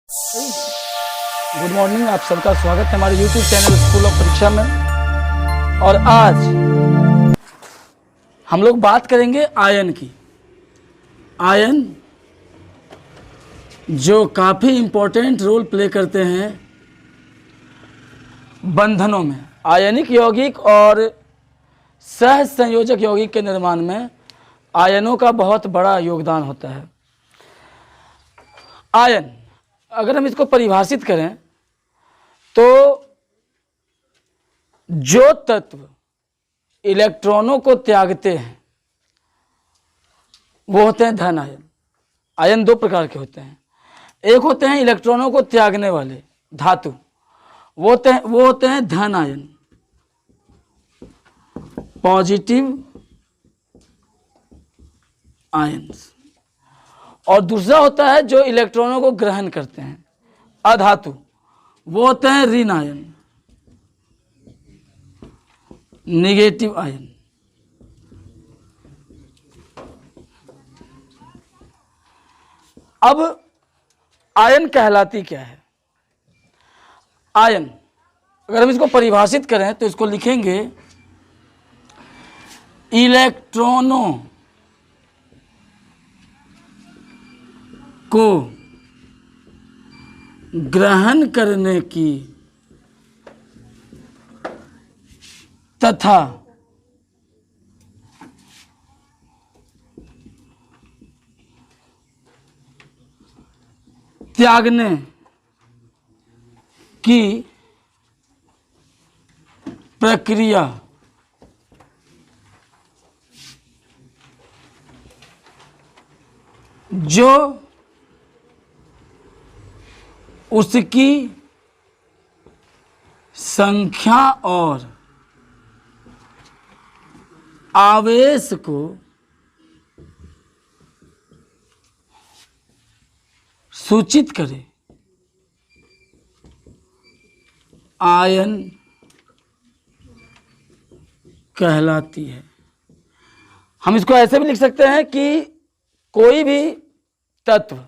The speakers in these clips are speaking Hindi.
गुड मॉर्निंग, आप सबका स्वागत है हमारे यूट्यूब चैनल स्कूल ऑफ परीक्षा में। और आज हम लोग बात करेंगे आयन की। आयन जो काफ़ी इम्पोर्टेंट रोल प्ले करते हैं बंधनों में। आयनिक यौगिक और सह संयोजक यौगिक के निर्माण में आयनों का बहुत बड़ा योगदान होता है। आयन, अगर हम इसको परिभाषित करें तो जो तत्व इलेक्ट्रॉनों को त्यागते हैं वो होते हैं धन आयन। आयन दो प्रकार के होते हैं, एक होते हैं इलेक्ट्रॉनों को त्यागने वाले धातु, वो होते हैं धन आयन, पॉजिटिव आयन्स। और दूसरा होता है जो इलेक्ट्रॉनों को ग्रहण करते हैं अधातु, वो होते हैं ऋण आयन, निगेटिव आयन। अब आयन कहलाती क्या है? आयन अगर हम इसको परिभाषित करें तो इसको लिखेंगे इलेक्ट्रॉनों को ग्रहण करने की तथा त्यागने की प्रक्रिया जो उसकी संख्या और आवेश को सूचित करे, आयन कहलाती है। हम इसको ऐसे भी लिख सकते हैं कि कोई भी तत्व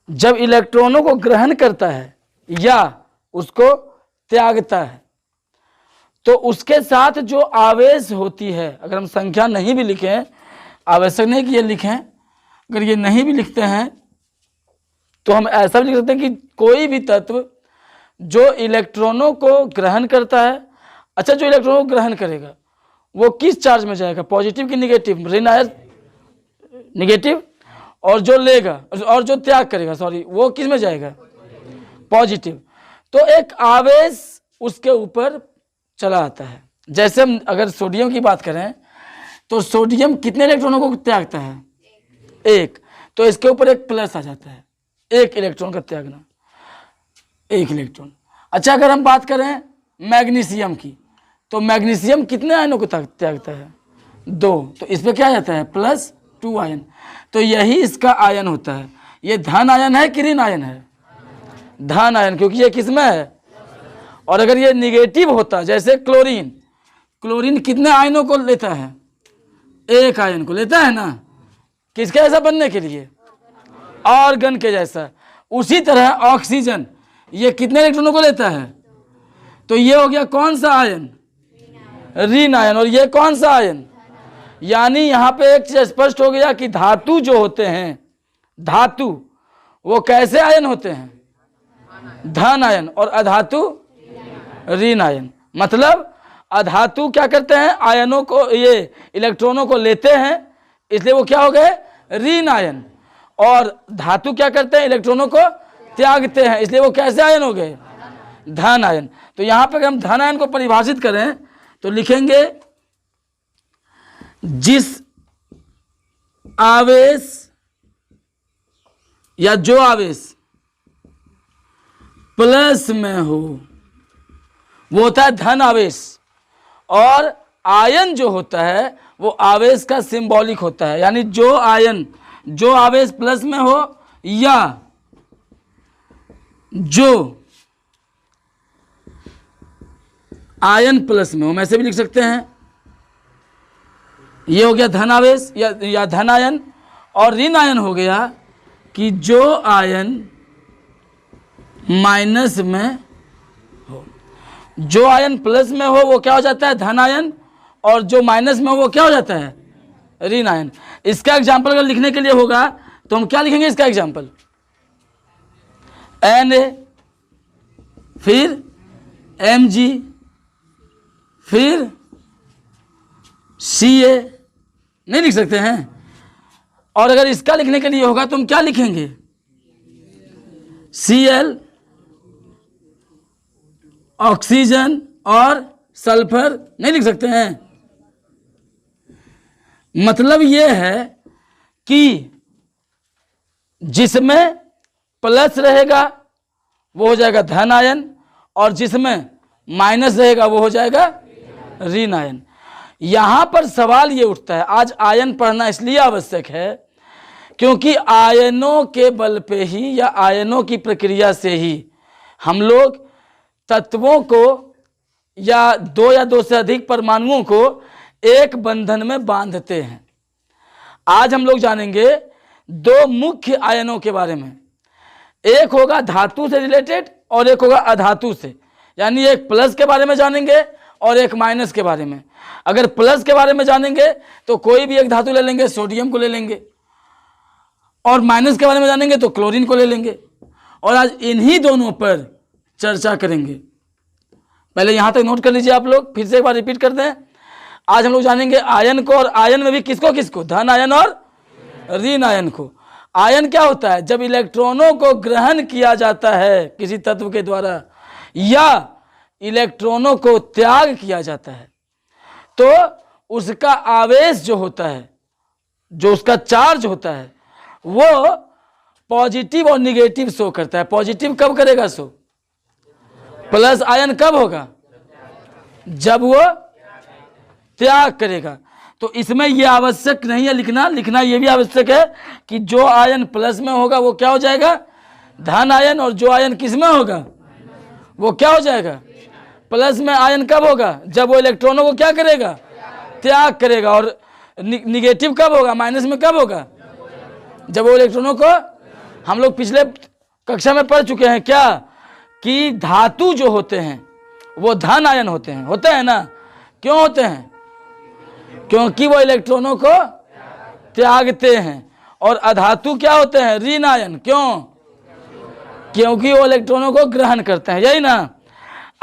जब इलेक्ट्रॉनों को ग्रहण करता है या उसको त्यागता है तो उसके साथ जो आवेश होती है, अगर हम संख्या नहीं भी लिखें, आवश्यक नहीं कि ये लिखें, अगर ये नहीं भी लिखते हैं तो हम ऐसा भी लिख सकते हैं कि कोई भी तत्व जो इलेक्ट्रॉनों को ग्रहण करता है, अच्छा जो इलेक्ट्रॉनों को ग्रहण करेगा वो किस चार्ज में जाएगा, पॉजिटिव की निगेटिव? ऋण आयन निगेटिव। और जो लेगा और जो त्याग करेगा वो किस में जाएगा? पॉजिटिव। तो एक आवेश उसके ऊपर चला आता है। जैसे हम अगर सोडियम की बात करें तो सोडियम कितने इलेक्ट्रॉनों को त्यागता है? एक। तो इसके ऊपर एक प्लस आ जाता है, एक इलेक्ट्रॉन का त्यागना, एक इलेक्ट्रॉन। अच्छा अगर हम बात करें मैग्नीशियम की तो मैग्नीशियम कितने आयनों को त्यागता है? दो। तो इसमें क्या आ जाता है? +2 आयन। तो यही इसका आयन होता है। ये धन आयन है कि ऋण आयन है? धन आयन, क्योंकि ये किसमें है? और अगर ये निगेटिव होता, जैसे क्लोरीन, क्लोरीन कितने आयनों को लेता है? एक आयन को लेता है ना। किसके जैसा बनने के लिए? ऑर्गन के जैसा। उसी तरह ऑक्सीजन ये कितने इलेक्ट्रॉनों को लेता है? तो ये हो गया कौन सा आयन? ऋण आयन। और ये कौन सा आयन? यानी यहाँ पे एक चीज स्पष्ट हो गया कि धातु जो होते हैं, धातु वो कैसे आयन होते हैं? धन आयन। और अधातु ऋण आयन। मतलब अधातु क्या करते हैं? आयनों को, ये इलेक्ट्रॉनों को लेते हैं, इसलिए वो क्या हो गए? ऋण आयन। और धातु क्या करते हैं? इलेक्ट्रॉनों को त्यागते हैं, इसलिए वो कैसे आयन हो गए? धन आयन। तो यहाँ पे अगर हम धन आयन को परिभाषित करें तो लिखेंगे जिस आवेश या जो आवेश प्लस में हो वो होता है धन आवेश, और आयन जो होता है वो आवेश का सिंबॉलिक होता है। यानी जो आयन, जो आवेश प्लस में हो या जो आयन प्लस में हो, हम ऐसे भी लिख सकते हैं। ये हो गया धन आवेश या धन आयन। और ऋण आयन हो गया कि जो आयन माइनस में हो। जो आयन प्लस में हो वो क्या हो जाता है, धन आयन, और जो माइनस में हो वो क्या हो जाता है, ऋण आयन। इसका एग्जाम्पल अगर लिखने के लिए होगा तो हम क्या लिखेंगे, इसका एग्जाम्पल Na, फिर Mg, फिर Ca, नहीं लिख सकते हैं। और अगर इसका लिखने के लिए होगा तो हम क्या लिखेंगे, Cl, ऑक्सीजन और सल्फर, नहीं लिख सकते हैं। मतलब यह है कि जिसमें प्लस रहेगा वो हो जाएगा धन आयन, और जिसमें माइनस रहेगा वो हो जाएगा ऋण आयन। यहां पर सवाल ये उठता है, आज आयन पढ़ना इसलिए आवश्यक है क्योंकि आयनों के बल पे ही या आयनों की प्रक्रिया से ही हम लोग तत्वों को या दो से अधिक परमाणुओं को एक बंधन में बांधते हैं। आज हम लोग जानेंगे दो मुख्य आयनों के बारे में, एक होगा धातु से रिलेटेड और एक होगा अधातु से, यानी एक प्लस के बारे में जानेंगे और एक माइनस के बारे में। अगर प्लस के बारे में जानेंगे तो कोई भी एक धातु ले लेंगे, सोडियम को ले लेंगे, और माइनस के बारे में जानेंगे तो क्लोरीन को ले लेंगे। और आज इन्हीं दोनों पर चर्चा करेंगे। पहले यहां तक नोट कर लीजिए आप लोग, फिर से एक बार रिपीट करते हैं। आज हम लोग जानेंगे आयन को, और आयन में भी किसको किसको, धन आयन और ऋण आयन को। आयन क्या होता है, जब इलेक्ट्रॉनों को ग्रहण किया जाता है किसी तत्व के द्वारा या इलेक्ट्रॉनों को त्याग किया जाता है तो उसका आवेश जो होता है, जो उसका चार्ज होता है, वो पॉजिटिव और निगेटिव शो करता है। पॉजिटिव कब करेगा शो, प्लस आयन कब होगा, जब वो त्याग करेगा। तो इसमें यह आवश्यक नहीं है लिखना यह भी आवश्यक है कि जो आयन प्लस में होगा वो क्या हो जाएगा, धन आयन, और जो आयन किस में होगा वो क्या हो जाएगा, प्लस में आयन कब होगा, जब वो इलेक्ट्रॉनों को क्या करेगा, त्याग करेगा। और निगेटिव कब होगा, माइनस में कब होगा, जब वो इलेक्ट्रॉनों को, हम लोग पिछले कक्षा में पढ़ चुके हैं क्या, कि धातु जो होते हैं वो धन आयन होते हैं ना। क्यों होते हैं, क्योंकि वो इलेक्ट्रॉनों को त्यागते हैं। और अधातु क्या होते हैं, ऋण आयन, क्यों, क्योंकि वो इलेक्ट्रॉनों को ग्रहण करते हैं, यही ना।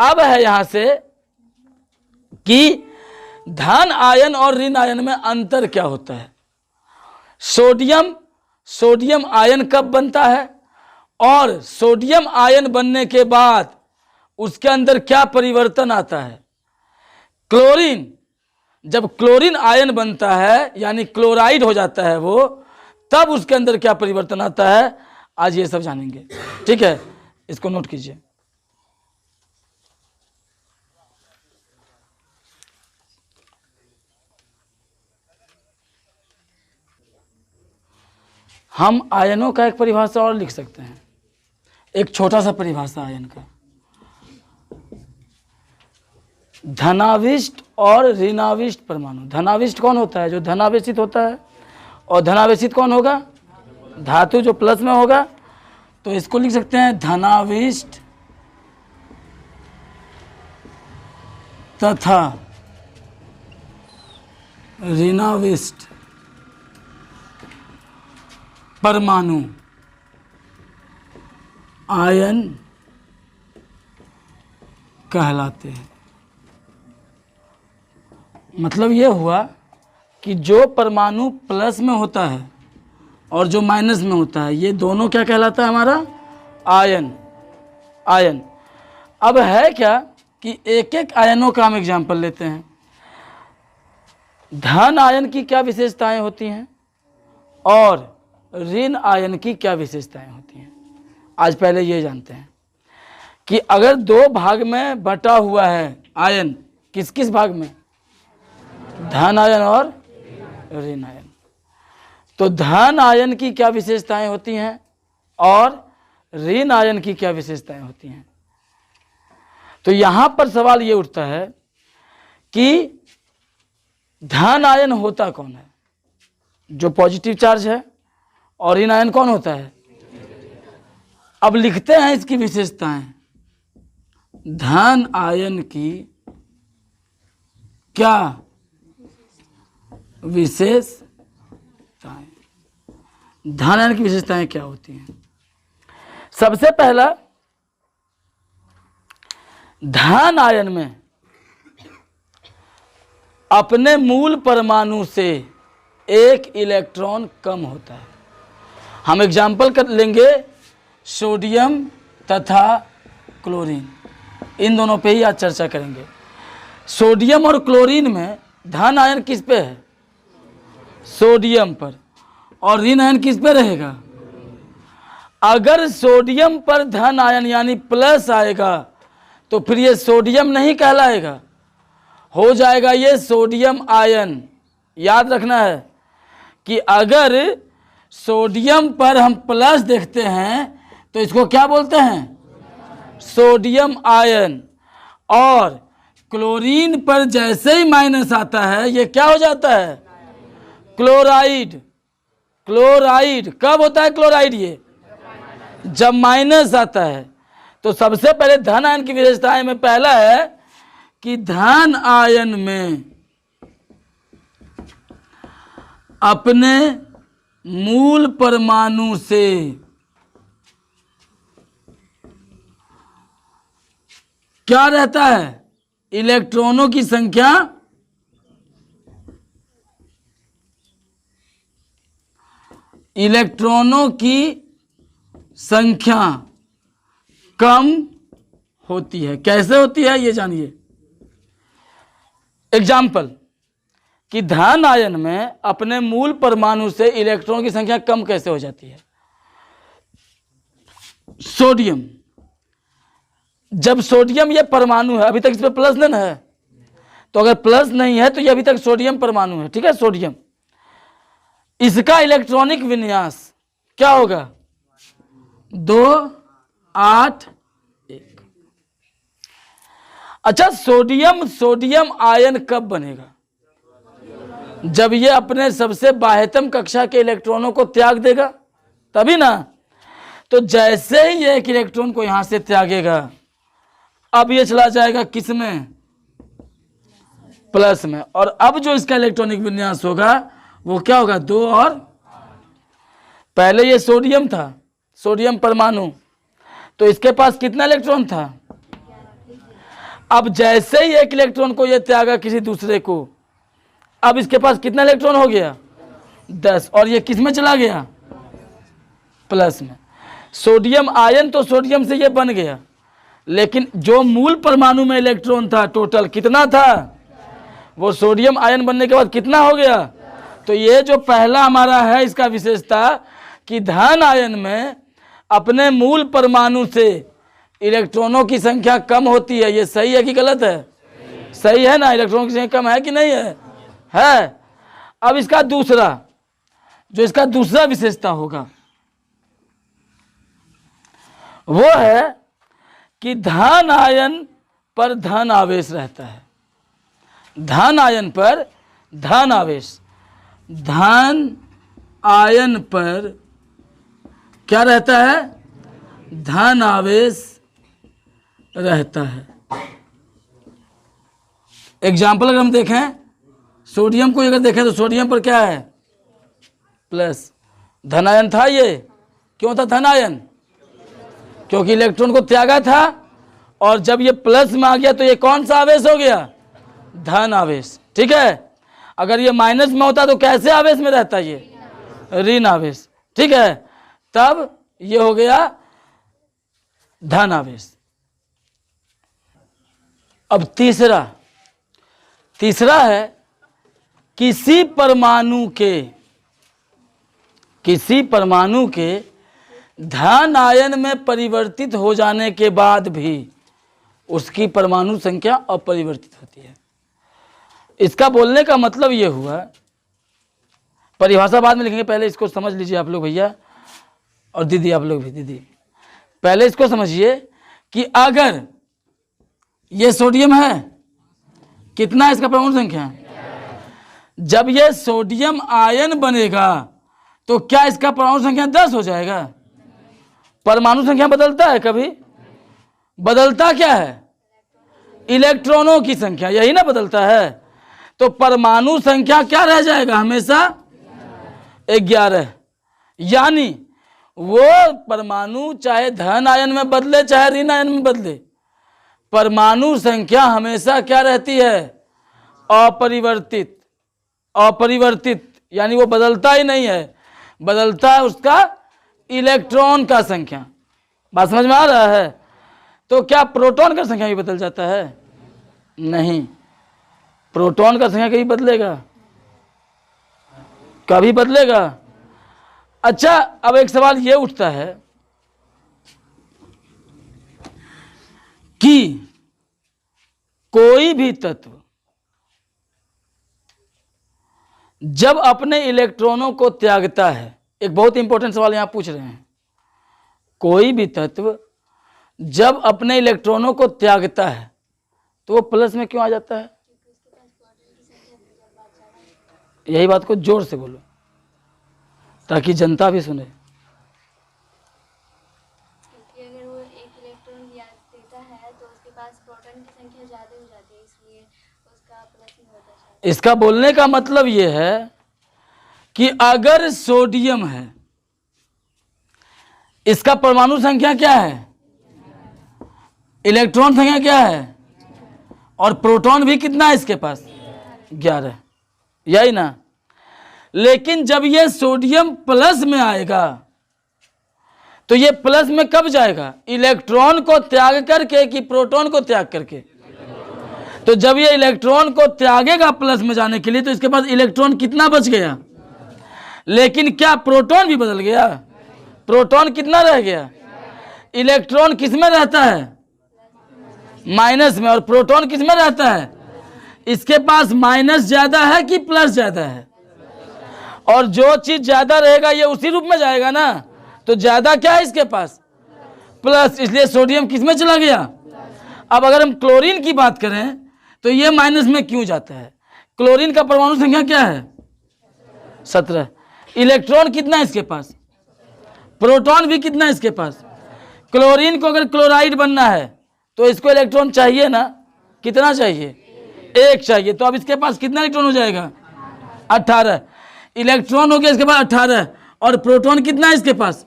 अब है यहां से कि धन आयन और ऋण आयन में अंतर क्या होता है। सोडियम आयन कब बनता है, और सोडियम आयन बनने के बाद उसके अंदर क्या परिवर्तन आता है। क्लोरीन, जब क्लोरीन आयन बनता है यानी क्लोराइड हो जाता है वो, तब उसके अंदर क्या परिवर्तन आता है, आज ये सब जानेंगे। ठीक है, इसको नोट कीजिए। हम आयनों का एक परिभाषा और लिख सकते हैं, एक छोटा सा परिभाषा आयन का। धनाविष्ट और ऋणाविष्ट परमाणु। धनाविष्ट कौन होता है, जो धनावेशित होता है, और धनावेशित कौन होगा, धातु जो प्लस में होगा। तो इसको लिख सकते हैं धनाविष्ट तथा ऋणाविष्ट परमाणु आयन कहलाते हैं। मतलब ये हुआ कि जो परमाणु प्लस में होता है और जो माइनस में होता है, ये दोनों क्या कहलाता है, हमारा आयन। अब है क्या कि एक एक आयनों का हम एग्जाम्पल लेते हैं। धन आयन की क्या विशेषताएं होती हैं और ऋण आयन की क्या विशेषताएं होती हैं। आज पहले ये जानते हैं कि अगर दो भाग में बटा हुआ है आयन, किस किस भाग में, धन आयन और ऋण आयन, तो धन आयन की क्या विशेषताएं होती हैं और ऋण आयन की क्या विशेषताएं होती हैं। तो यहां पर सवाल ये उठता है कि धन आयन होता कौन है, जो पॉजिटिव चार्ज है, और ऋण आयन कौन होता है, अब लिखते हैं इसकी विशेषताएं। धन आयन की क्या विशेषताएं? धन आयन की विशेषताएं क्या होती हैं? सबसे पहला, धन आयन में अपने मूल परमाणु से एक इलेक्ट्रॉन कम होता है। हम एग्जाम्पल कर लेंगे सोडियम तथा क्लोरीन, इन दोनों पे ही आज चर्चा करेंगे। सोडियम और क्लोरीन में धन आयन किस पे है? सोडियम पर। और ऋण आयन किस पे रहेगा? अगर सोडियम पर धन आयन यानी प्लस आएगा तो फिर ये सोडियम नहीं कहलाएगा, हो जाएगा ये सोडियम आयन। याद रखना है कि अगर सोडियम पर हम प्लस देखते हैं तो इसको क्या बोलते हैं? Sodium ion. और क्लोरीन पर जैसे ही माइनस आता है ये क्या हो जाता है? क्लोराइड। क्लोराइड कब होता है क्लोराइड? ये जब माइनस आता है। तो सबसे पहले धन आयन की विशेषताएं में पहला है कि धन आयन में अपने मूल परमाणु से क्या रहता है? इलेक्ट्रॉनों की संख्या कम होती है। कैसे होती है ये जानिए। एग्जाम्पल कि धन आयन में अपने मूल परमाणु से इलेक्ट्रॉन की संख्या कम कैसे हो जाती है? सोडियम, जब सोडियम ये परमाणु है, अभी तक इस पर प्लस नहीं है, तो अगर प्लस नहीं है तो ये अभी तक सोडियम परमाणु है, ठीक है। सोडियम, इसका इलेक्ट्रॉनिक विन्यास क्या होगा? 2 8 1। अच्छा, सोडियम आयन कब बनेगा? जब ये अपने सबसे बाह्यतम कक्षा के इलेक्ट्रॉनों को त्याग देगा, तभी ना। तो जैसे ही ये एक इलेक्ट्रॉन को यहां से त्यागेगा, अब ये चला जाएगा किस में? प्लस में। और अब जो इसका इलेक्ट्रॉनिक विन्यास होगा वो क्या होगा? 2 और पहले ये सोडियम था, सोडियम परमाणु, तो इसके पास कितना इलेक्ट्रॉन था? अब जैसे ही एक इलेक्ट्रॉन को ये त्यागा किसी दूसरे को, अब इसके पास कितना इलेक्ट्रॉन हो गया? 10। और ये किस में चला गया? प्लस में। सोडियम आयन तो सोडियम से ये बन गया, लेकिन जो मूल परमाणु में इलेक्ट्रॉन था टोटल कितना था? वो सोडियम आयन बनने के बाद कितना हो गया? तो ये जो पहला हमारा है इसका विशेषता कि धन आयन में अपने मूल परमाणु से इलेक्ट्रॉनों की संख्या कम होती है। ये सही है कि गलत है? सही है ना? इलेक्ट्रॉनों की संख्या कम है कि नहीं है? है। अब इसका दूसरा, जो इसका दूसरा विशेषता होगा वो है कि धन आयन पर धन आवेश रहता है। धन आयन पर धन आवेश, धन आयन पर क्या रहता है? धन आवेश रहता है। एग्जाम्पल अगर हम देखें, सोडियम को अगर देखें तो सोडियम पर क्या है? प्लस। धन आयन था ये। क्यों था धन आयन? क्योंकि इलेक्ट्रॉन को त्यागा था, और जब ये प्लस में आ गया तो ये कौन सा आवेश हो गया? धन आवेश, ठीक है। अगर ये माइनस में होता तो कैसे आवेश में रहता? ये ऋण आवेश, ठीक है। तब ये हो गया धन आवेश। अब तीसरा है किसी परमाणु के धन आयन में परिवर्तित हो जाने के बाद भी उसकी परमाणु संख्या अपरिवर्तित होती है। इसका बोलने का मतलब ये हुआ, परिभाषा बाद में लिखेंगे, पहले इसको समझ लीजिए आप लोग भैया और दीदी, आप लोग भी दीदी, पहले इसको समझिए कि अगर ये सोडियम है, कितना है इसका परमाणु संख्या? जब ये सोडियम आयन बनेगा तो क्या इसका परमाणु संख्या 10 हो जाएगा? परमाणु संख्या बदलता है कभी? बदलता क्या है? इलेक्ट्रॉनों की संख्या, यही ना बदलता है। तो परमाणु संख्या क्या रह जाएगा हमेशा? 11। यानी वो परमाणु चाहे धन आयन में बदले चाहे ऋण आयन में बदले, परमाणु संख्या हमेशा क्या रहती है? अपरिवर्तित। अपरिवर्तित यानी वो बदलता ही नहीं है, बदलता है उसका इलेक्ट्रॉन का संख्या। बात समझ में आ रहा है? तो क्या प्रोटॉन का संख्या भी बदल जाता है? नहीं, प्रोटॉन का संख्या कभी बदलेगा? कभी बदलेगा? अच्छा, अब एक सवाल ये उठता है कि कोई भी तत्व जब अपने इलेक्ट्रॉनों को त्यागता है, एक बहुत इंपॉर्टेंट सवाल यहां पूछ रहे हैं, कोई भी तत्व जब अपने इलेक्ट्रॉनों को त्यागता है तो वो प्लस में क्यों आ जाता है? यही बात को जोर से बोलो ताकि जनता भी सुने। क्योंकि अगर वो एक इलेक्ट्रॉन देता है तो उसके पास प्रोटॉन की संख्या ज़्यादा हो जाती है, इसलिए उसका प्लस नहीं होता शायद। इसका बोलने का मतलब ये है कि अगर सोडियम है, इसका परमाणु संख्या क्या है? इलेक्ट्रॉन संख्या क्या है? और प्रोटॉन भी कितना है इसके पास? 11, यही ना। लेकिन जब ये सोडियम प्लस में आएगा तो ये प्लस में कब जाएगा? इलेक्ट्रॉन को त्याग करके कि प्रोटॉन को त्याग करके? तो जब ये इलेक्ट्रॉन को त्यागेगा प्लस में जाने के लिए तो इसके पास इलेक्ट्रॉन कितना बच गया? लेकिन क्या प्रोटॉन भी बदल गया? प्रोटॉन कितना रह गया? इलेक्ट्रॉन किस में रहता है? माइनस में। और प्रोटॉन किस में रहता है? इसके पास माइनस ज्यादा है कि प्लस ज्यादा है? और जो चीज ज्यादा रहेगा ये उसी रूप में जाएगा ना, तो ज्यादा क्या है इसके पास? प्लस। इसलिए सोडियम किस में चला गया? अब अगर हम क्लोरीन की बात करें तो ये माइनस में क्यों जाता है? क्लोरीन का परमाणु संख्या क्या है? 17। इलेक्ट्रॉन कितना है इसके पास? प्रोटॉन भी कितना है इसके पास? क्लोरीन को अगर क्लोराइड बनना है तो इसको इलेक्ट्रॉन चाहिए ना? कितना चाहिए? 1 चाहिए। तो अब इसके पास कितना इलेक्ट्रॉन हो जाएगा? 18 इलेक्ट्रॉन हो गया इसके पास 18। और प्रोटॉन कितना है इसके पास?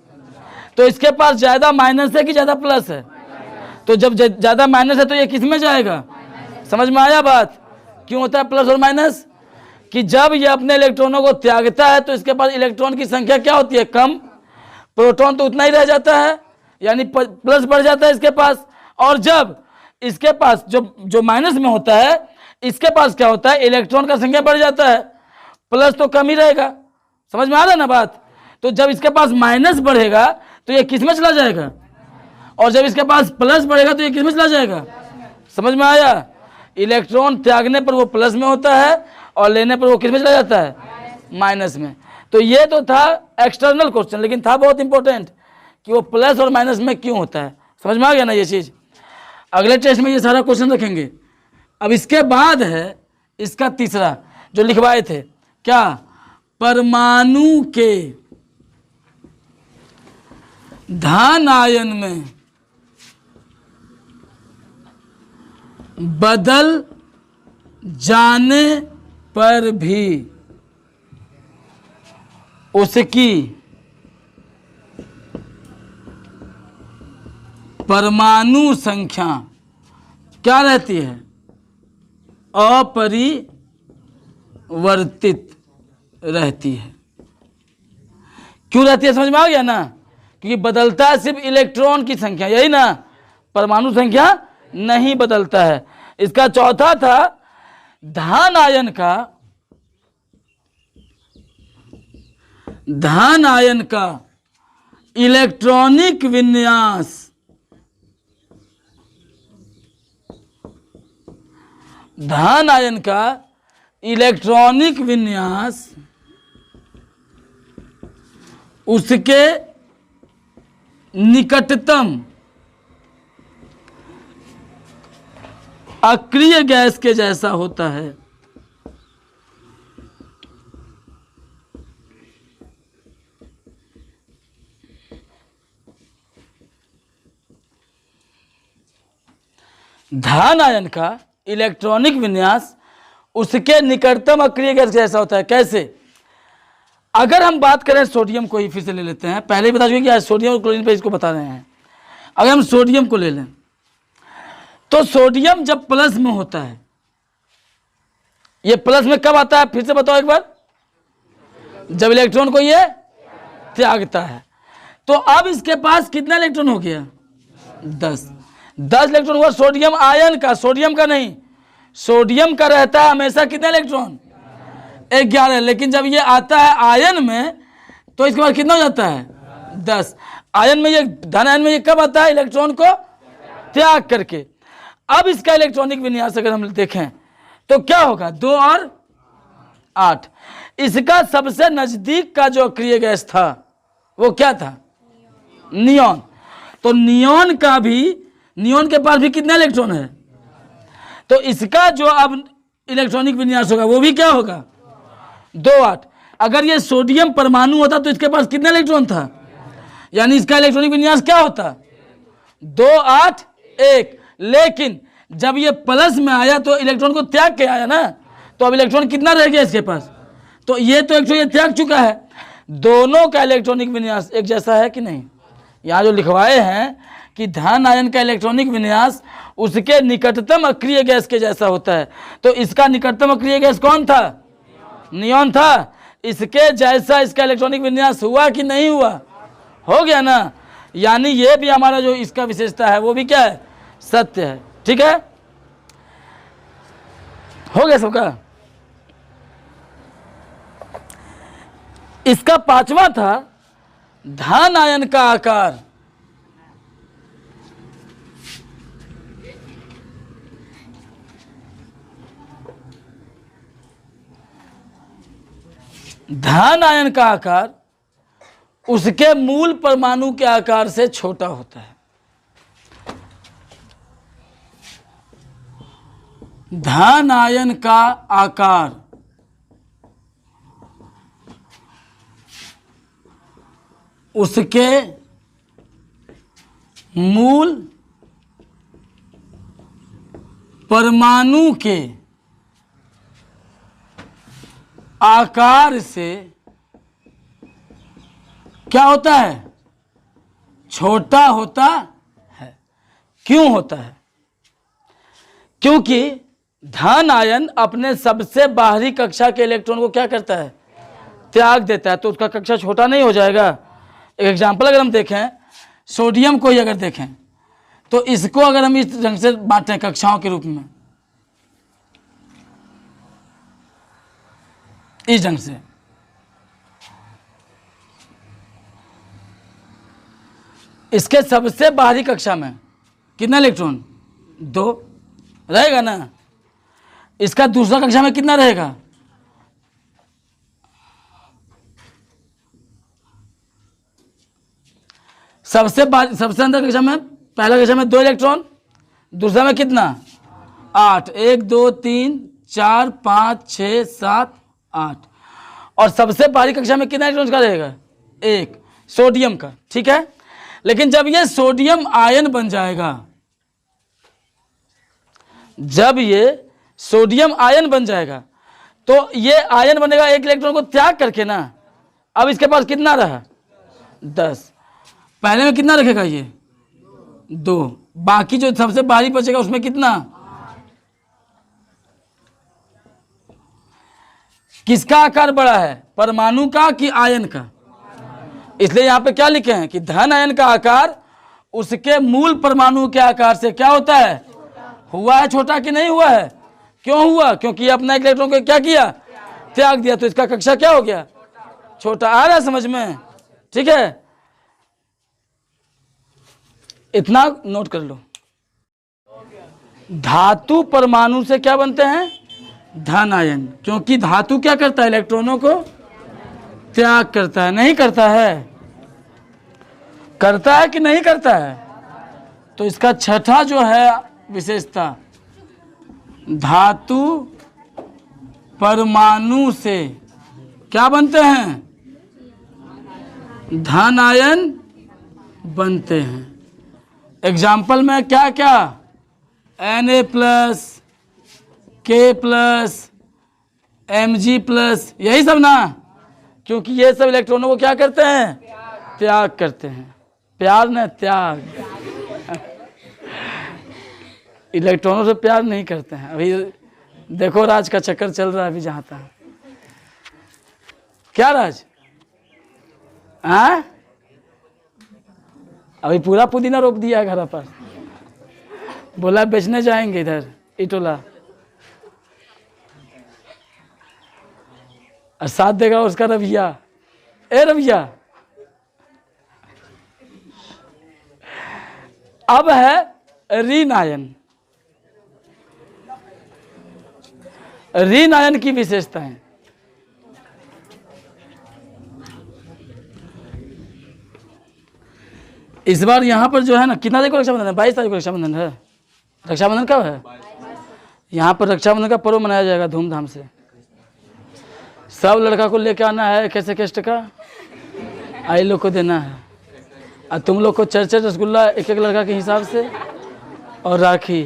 तो इसके पास ज्यादा माइनस है कि ज्यादा प्लस है? तो जब ज्यादा माइनस है तो ये किस में जाएगा? समझ में आया बात? क्यों होता है प्लस और माइनस? कि जब ये अपने इलेक्ट्रॉनों को त्यागता है तो इसके पास इलेक्ट्रॉन की संख्या क्या होती है? कम। प्रोटॉन तो उतना ही रह जाता है, यानी प्लस बढ़ जाता है इसके पास। और जब इसके पास जो माइनस में होता है, इसके पास क्या होता है? इलेक्ट्रॉन का संख्या बढ़ जाता है, प्लस तो कम ही रहेगा। समझ में आ रहा है ना बात? तो जब इसके पास माइनस बढ़ेगा तो ये किस में चला जाएगा? और जब इसके पास प्लस बढ़ेगा तो ये किस में चला जाएगा? समझ में आया? इलेक्ट्रॉन त्यागने पर वो प्लस में होता है और लेने पर वो किस में चला जाता है? माइनस में। तो ये तो था एक्सटर्नल क्वेश्चन, लेकिन था बहुत इंपॉर्टेंट कि वो प्लस और माइनस में क्यों होता है। समझ में आ गया ना ये चीज? अगले टेस्ट में ये सारा क्वेश्चन रखेंगे। अब इसके बाद है इसका तीसरा जो लिखवाए थे, क्या? परमाणु के धन आयन में बदल जाने पर भी उसकी परमाणु संख्या क्या रहती है? अपरिवर्तित रहती है। क्यों रहती है? समझ में आ गया ना? क्योंकि बदलता है सिर्फ इलेक्ट्रॉन की संख्या, यही ना, परमाणु संख्या नहीं बदलता है। इसका चौथा था धन आयन का इलेक्ट्रॉनिक विन्यास धन आयन का इलेक्ट्रॉनिक विन्यास उसके निकटतम अक्रिय गैस के जैसा होता है। धन आयन का इलेक्ट्रॉनिक विन्यास उसके निकटतम अक्रिय गैस जैसा होता है। कैसे? अगर हम बात करें सोडियम को ही फिर से ले लेते हैं, पहले ही बता चुके कि आज सोडियम और क्लोरीन पे इसको बता रहे हैं। अगर हम सोडियम को ले लें तो सोडियम जब प्लस में होता है, ये प्लस में कब आता है फिर से बताओ एक बार? जब इलेक्ट्रॉन को ये त्यागता है। तो अब इसके पास कितना इलेक्ट्रॉन हो गया? 10 इलेक्ट्रॉन हुआ सोडियम आयन का, सोडियम का नहीं। सोडियम का रहता है हमेशा कितना इलेक्ट्रॉन? 11। लेकिन जब ये आता है आयन में तो इसके बाद कितना हो जाता है? 10। आयन में ये, धन आयन में ये कब आता है? इलेक्ट्रॉन को त्याग करके। अब इसका इलेक्ट्रॉनिक विन्यास अगर हम देखें तो क्या होगा? 2 और 8। इसका सबसे नजदीक का जो अक्रिय गैस था वो क्या था? नियॉन। तो नियॉन का भी, नियॉन के पास भी कितना इलेक्ट्रॉन है? तो इसका जो अब इलेक्ट्रॉनिक विन्यास होगा वो भी क्या होगा? 2 8। अगर ये सोडियम परमाणु होता तो इसके पास कितना इलेक्ट्रॉन था? यानी इसका इलेक्ट्रॉनिक विन्यास क्या होता? 2 8 1। लेकिन जब ये प्लस में आया तो इलेक्ट्रॉन को त्याग के आया ना, तो अब इलेक्ट्रॉन कितना रह गया इसके पास? तो ये तो ये त्याग चुका है। दोनों का इलेक्ट्रॉनिक विन्यास एक जैसा है कि नहीं? यहाँ जो लिखवाए हैं कि धन आयन का इलेक्ट्रॉनिक विन्यास उसके निकटतम अक्रिय गैस के जैसा होता है। तो इसका निकटतम अक्रिय गैस कौन था? नियॉन था। इसके जैसा इसका इलेक्ट्रॉनिक विन्यास हुआ कि नहीं हुआ? हो गया ना। यानी ये भी हमारा जो इसका विशेषता है वो भी क्या है? सत्य है। ठीक है, हो गया सबका। इसका 5वां था धन आयन का आकार। धन आयन का आकार उसके मूल परमाणु के आकार से छोटा होता है। धन आयन का आकार उसके मूल परमाणु के आकार से क्या होता है? छोटा होता है। क्यों होता है? क्योंकि धन आयन अपने सबसे बाहरी कक्षा के इलेक्ट्रॉन को क्या करता है? त्याग देता है। तो उसका कक्षा छोटा नहीं हो जाएगा। एक एग्जाम्पल अगर हम देखें, सोडियम को ही अगर देखें तो इसको अगर हम इस ढंग से बांटें कक्षाओं के रूप में, इस ढंग से, इसके सबसे बाहरी कक्षा में कितना इलेक्ट्रॉन? 2 रहेगा ना। इसका दूसरा कक्षा में कितना रहेगा? सबसे अंदर कक्षा में, पहला कक्षा में 2 इलेक्ट्रॉन, दूसरा में कितना? 8। 1 2 3 4 5 6 7 8। और सबसे बाहरी कक्षा में कितना इलेक्ट्रॉन का रहेगा? 1 सोडियम का। ठीक है, लेकिन जब ये सोडियम आयन बन जाएगा, जब ये सोडियम आयन बन जाएगा तो ये आयन बनेगा 1 इलेक्ट्रॉन को त्याग करके ना। अब इसके पास कितना रहा? 10। पहले में कितना रखेगा? ये 2। बाकी जो सबसे बाहरी बचेगा उसमें कितना? किसका आकार बड़ा है? परमाणु का कि आयन का? इसलिए यहां पे क्या लिखे हैं कि धन आयन का आकार उसके मूल परमाणु के आकार से क्या होता है? हुआ है छोटा कि नहीं हुआ है? क्यों हुआ? क्योंकि अपना इलेक्ट्रॉन को क्या किया? त्याग दिया। तो इसका कक्षा क्या हो गया? छोटा। आ रहा है समझ में? ठीक है, इतना नोट कर लो। धातु परमाणु से क्या बनते हैं? धन आयन। क्योंकि धातु क्या करता है? इलेक्ट्रॉनों को त्याग करता है। नहीं करता है? करता है कि नहीं करता है? तो इसका छठा जो है विशेषता, धातु परमाणु से क्या बनते हैं? धन आयन बनते हैं। एग्जाम्पल में क्या क्या? Na plus, K plus, Mg plus, यही सब ना, क्योंकि ये सब इलेक्ट्रॉनों को क्या करते हैं? त्याग करते हैं। प्यार न त्याग। इलेक्ट्रॉनों से प्यार नहीं करते हैं। अभी देखो राज का चक्कर चल रहा है अभी जहाँ तक। क्या राज? हाँ, अभी पूरा पुदीना रोप दिया है घर पर, बोला बेचने जाएंगे इधर इटोला, और साथ देगा उसका रविया। ए रविया, अब है ऋण आयन। ऋण आयन की विशेषताएं। इस बार यहाँ पर जो है ना, कितना तारीख को रक्षाबंधन है? 22 तारीख को रक्षाबंधन है। रक्षाबंधन कब है? यहाँ पर रक्षाबंधन का पर्व मनाया जाएगा धूमधाम से। सब लड़का को लेके आना है कैसे कैस्ट का, आई लोग को देना है, और तुम लोग को 4-4 रसगुल्ला एक एक लड़का के हिसाब से, और राखी।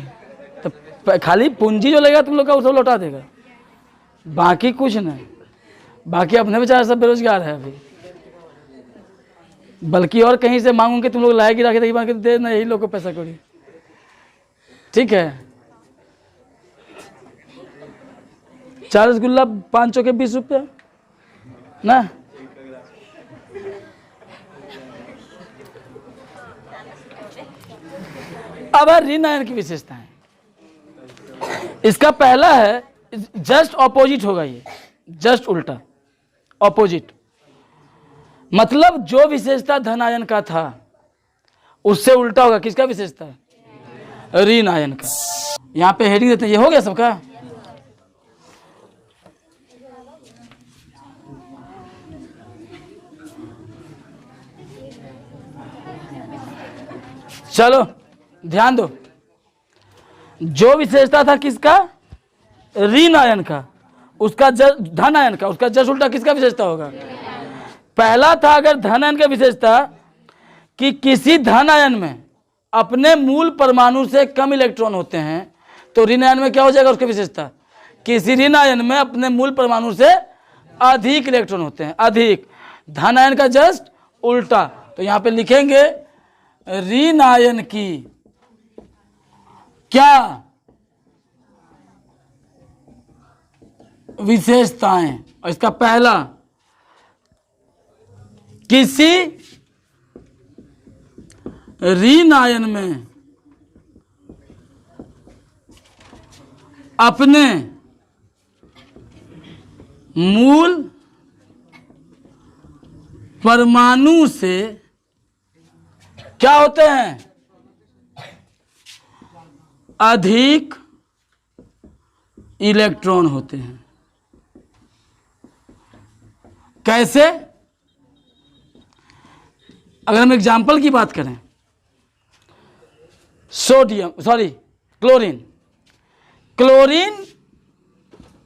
तो खाली पूंजी जो लगेगा तुम लोग का वो सब लौटा देगा, बाकी कुछ नहीं। बाकी अपने बेचारे सब बेरोजगार है अभी, बल्कि और कहीं से मांगूंगे तुम लोग लाएगी राखी देखी दे ना, यही लोग को पैसा कौड़ी। ठीक है, 4 रसगुल्ला 5 चौके 20 रुपया ना। अब है ऋण आयन की विशेषताएं। इसका पहला है जस्ट ऑपोजिट होगा, ये जस्ट उल्टा ऑपोजिट, मतलब जो विशेषता धन आयन का था उससे उल्टा होगा। किसका विशेषता? ऋण आयन का। यहाँ पे हेडिंग देते हैं। ये हो गया सबका? चलो ध्यान दो, जो विशेषता था किसका? ऋण आयन का, उसका धन आयन का, उसका जस्ट उल्टा किसका विशेषता होगा? पहला था अगर धन आयन का विशेषता कि किसी धन आयन में अपने मूल परमाणु से कम इलेक्ट्रॉन होते हैं, तो ऋण आयन में क्या हो जाएगा उसकी विशेषता? किसी ऋण आयन में अपने मूल परमाणु से अधिक इलेक्ट्रॉन होते हैं, अधिक। धन आयन का जस्ट उल्टा। तो यहाँ पे लिखेंगे ऋण आयन की क्या विशेषताएं। और इसका पहला, किसी ऋण आयन में अपने मूल परमाणु से क्या होते हैं? अधिक इलेक्ट्रॉन होते हैं। कैसे? अगर हम एग्जाम्पल की बात करें, क्लोरीन। क्लोरीन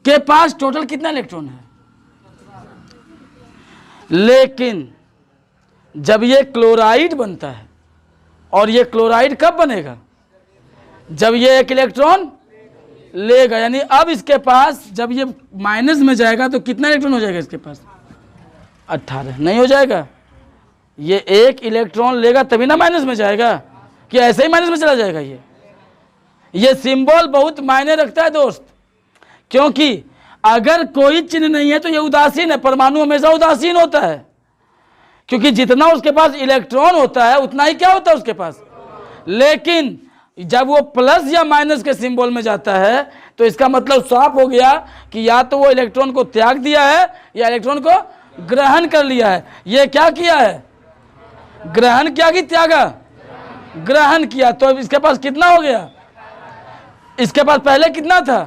के पास टोटल कितना इलेक्ट्रॉन है? लेकिन जब ये क्लोराइड बनता है, और ये क्लोराइड कब बनेगा? जब ये एक इलेक्ट्रॉन लेगा, यानी अब इसके पास जब ये माइनस में जाएगा तो कितना इलेक्ट्रॉन हो जाएगा इसके पास? 18 नहीं हो जाएगा। ये एक इलेक्ट्रॉन लेगा तभी ना माइनस में जाएगा, कि ऐसे ही माइनस में चला जाएगा? ये सिंबल बहुत मायने रखता है दोस्त, क्योंकि अगर कोई चिन्ह नहीं है तो ये उदासीन है। परमाणु हमेशा उदासीन होता है, क्योंकि जितना उसके पास इलेक्ट्रॉन होता है उतना ही क्या होता है उसके पास। लेकिन जब वो प्लस या माइनस के सिंबल में जाता है तो इसका मतलब साफ हो गया कि या तो वो इलेक्ट्रॉन को त्याग दिया है या इलेक्ट्रॉन को ग्रहण कर लिया है। ये क्या किया है? ग्रहण किया कि त्यागा? ग्रहण किया। तो इसके पास कितना हो गया? इसके पास पहले कितना था?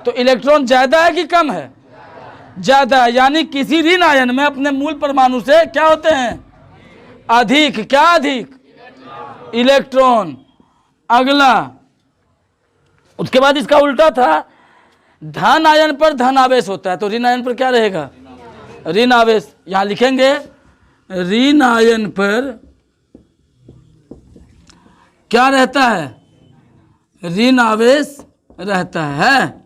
तो इलेक्ट्रॉन ज्यादा है कि कम है? ज्यादा है। यानी किसी ऋण आयन में अपने मूल परमाणु से क्या होते हैं? अधिक। क्या अधिक? इलेक्ट्रॉन। अगला, उसके बाद इसका उल्टा था, धन आयन पर धन आवेश होता है, तो ऋण आयन पर क्या रहेगा? ऋण आवेश। यहां लिखेंगे ऋण आयन पर क्या रहता है? ऋण आवेश रहता है।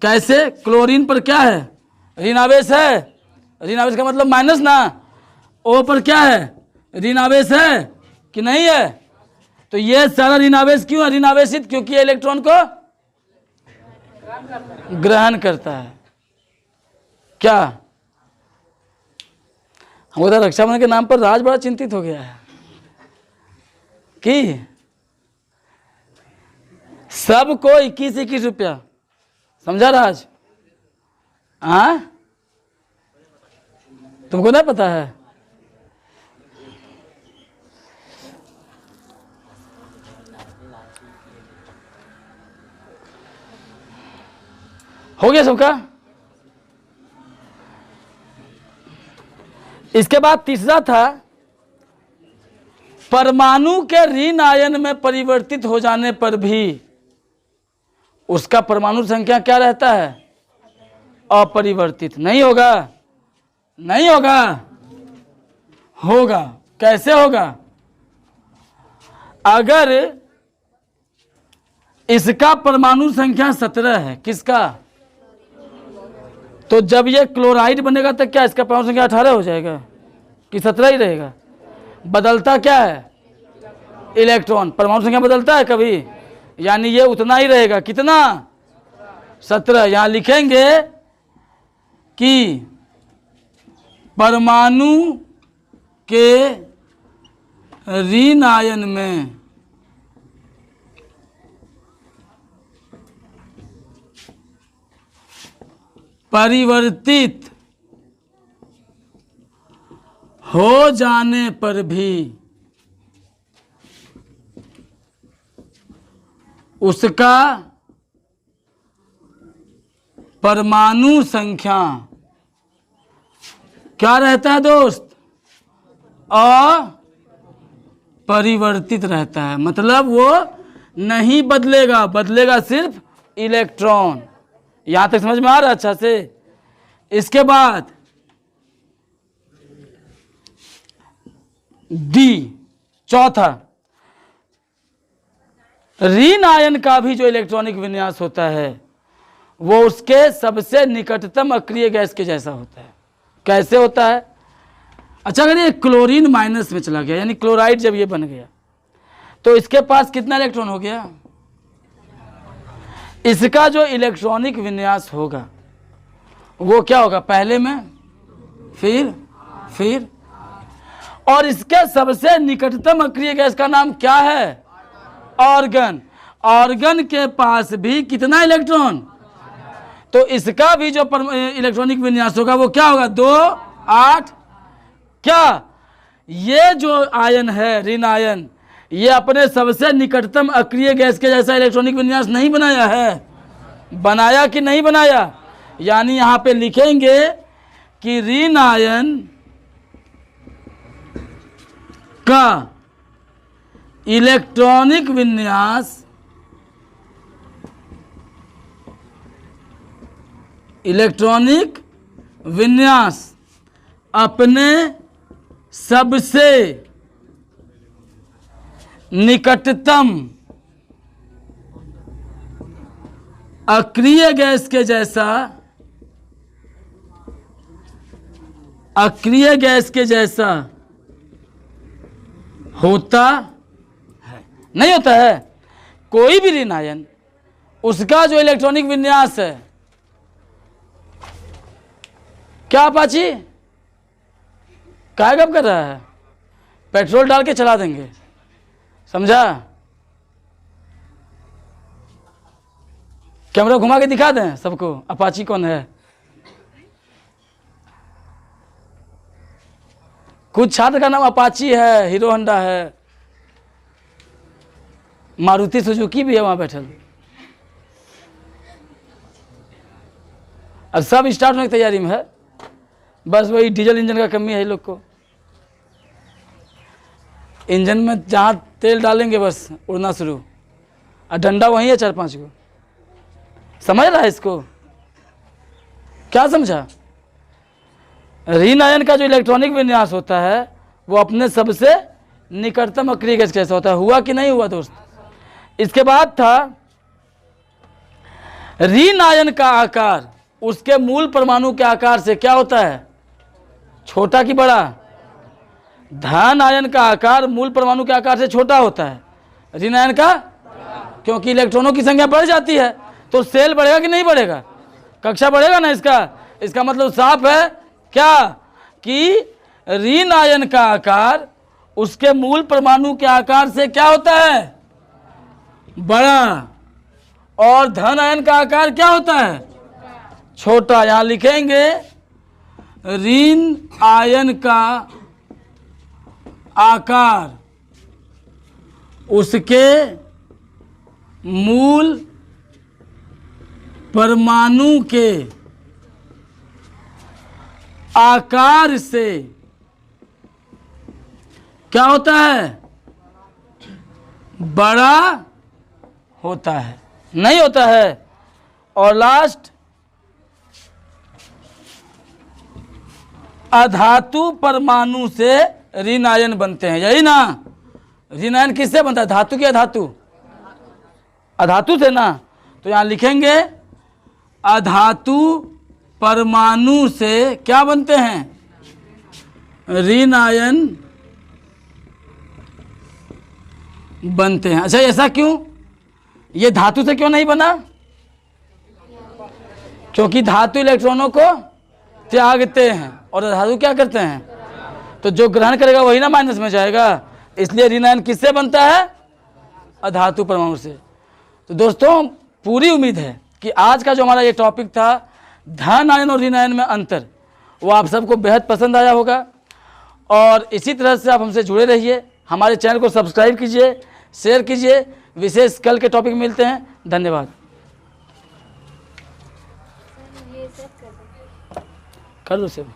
कैसे? क्लोरीन पर क्या है? ऋण आवेश है। ऋण आवेश का मतलब माइनस ना। ओ पर क्या है? ऋण आवेश है कि नहीं है? तो ये सारा ऋण आवेश क्यों है? ऋण आवेशित क्योंकि ये इलेक्ट्रॉन को ग्रहण करता है। क्या हमको तो रक्षाबंधन के नाम पर राज बड़ा चिंतित हो गया है कि सबको 21-21 रुपया, समझा राज? हाँ, तुमको ना पता है? हो गया सबका? इसके बाद तीसरा था परमाणु के ऋण आयन में परिवर्तित हो जाने पर भी उसका परमाणु संख्या क्या रहता है? अपरिवर्तित। नहीं होगा? नहीं होगा? होगा। कैसे होगा? अगर इसका परमाणु संख्या 17 है, किसका? तो जब ये क्लोराइड बनेगा तो क्या इसका परमाणु संख्या 18 हो जाएगा कि 17 ही रहेगा? बदलता क्या है? इलेक्ट्रॉन। परमाणु संख्या बदलता है कभी? यानी ये उतना ही रहेगा। कितना? 17। यहां लिखेंगे कि परमाणु के ऋण आयन में परिवर्तित हो जाने पर भी उसका परमाणु संख्या क्या रहता है दोस्त? अपरिवर्तित रहता है। मतलब वो नहीं बदलेगा, बदलेगा सिर्फ इलेक्ट्रॉन। यहां तक समझ में आ रहा है अच्छा से? इसके बाद डी, चौथा, ऋण आयन का भी जो इलेक्ट्रॉनिक विन्यास होता है वो उसके सबसे निकटतम अक्रिय गैस के जैसा होता है। कैसे होता है? अच्छा, अगर ये क्लोरीन माइनस में चला गया, यानी क्लोराइड जब ये बन गया, तो इसके पास कितना इलेक्ट्रॉन हो गया? इसका जो इलेक्ट्रॉनिक विन्यास होगा वो क्या होगा? पहले में, फिर और इसके सबसे निकटतम अक्रिय गैस का नाम क्या है? ऑर्गन। ऑर्गन के पास भी कितना इलेक्ट्रॉन? तो इसका भी जो इलेक्ट्रॉनिक विन्यास होगा वो क्या होगा? 2, 8। क्या ये जो आयन है, ऋण आयन, ये अपने सबसे निकटतम अक्रिय गैस के जैसा इलेक्ट्रॉनिक विन्यास नहीं बनाया है? बनाया कि नहीं बनाया? यानी यहां पे लिखेंगे कि ऋण आयन का इलेक्ट्रॉनिक विन्यास अपने सबसे निकटतम अक्रिय गैस के जैसा होता है। नहीं होता है? कोई भी ऋण आयन, उसका जो इलेक्ट्रॉनिक विन्यास है, क्या अपाची काय गप कर रहा है? पेट्रोल डाल के चला देंगे, समझा? कैमरा घुमा के दिखा दें सबको अपाची कौन है। कुछ छात्र का नाम अपाची है, हीरो होंडा है, मारुति सुजुकी भी है वहां बैठल। अब सब स्टार्ट होने की तैयारी में है, बस वही डीजल इंजन का कमी है ये लोग को। इंजन में जहाँ तेल डालेंगे बस उड़ना शुरू, और डंडा वहीं है 4-5 को। समझ रहा है इसको? क्या समझा? ऋण आयन का जो इलेक्ट्रॉनिक विन्यास होता है वो अपने सबसे निकटतम अक्रिय गैस कैसा होता है। हुआ कि नहीं हुआ दोस्त? इसके बाद था ऋण आयन का आकार उसके मूल परमाणु के आकार से क्या होता है, छोटा कि बड़ा। धन आयन का आकार मूल परमाणु के आकार से छोटा होता है, ऋण आयन का, क्योंकि इलेक्ट्रॉनों की संख्या बढ़ जाती है तो सेल बढ़ेगा कि नहीं बढ़ेगा, कक्षा बढ़ेगा ना। इसका मतलब साफ है क्या कि ऋण आयन का आकार उसके मूल परमाणु के आकार से क्या होता है, बड़ा, और धन आयन का आकार क्या होता है, छोटा। यहां लिखेंगे ऋण आयन का आकार उसके मूल परमाणु के आकार से क्या होता है, बड़ा होता है, नहीं होता है। और लास्ट, अधातु परमाणु से ऋण आयन बनते हैं, यही ना। ऋण आयन किससे बनता है, धातु की अधातु, अधातु से ना। तो यहां लिखेंगे अधातु परमाणु से क्या बनते हैं, ऋण आयन बनते हैं। अच्छा, ऐसा क्यों, ये धातु से क्यों नहीं बना, क्योंकि धातु इलेक्ट्रॉनों को त्यागते हैं और धातु क्या करते हैं, तो जो ग्रहण करेगा वही ना माइनस में जाएगा। इसलिए ऋण आयन किससे बनता है, अधातु परमाणु से। तो दोस्तों, पूरी उम्मीद है कि आज का जो हमारा ये टॉपिक था धन आयन और ऋण आयन में अंतर, वो आप सबको बेहद पसंद आया होगा। और इसी तरह से आप हमसे जुड़े रहिए, हमारे चैनल को सब्सक्राइब कीजिए, शेयर कीजिए। विशेष कल के टॉपिक मिलते हैं, धन्यवाद। ये सब कर दो। कर लो सेव।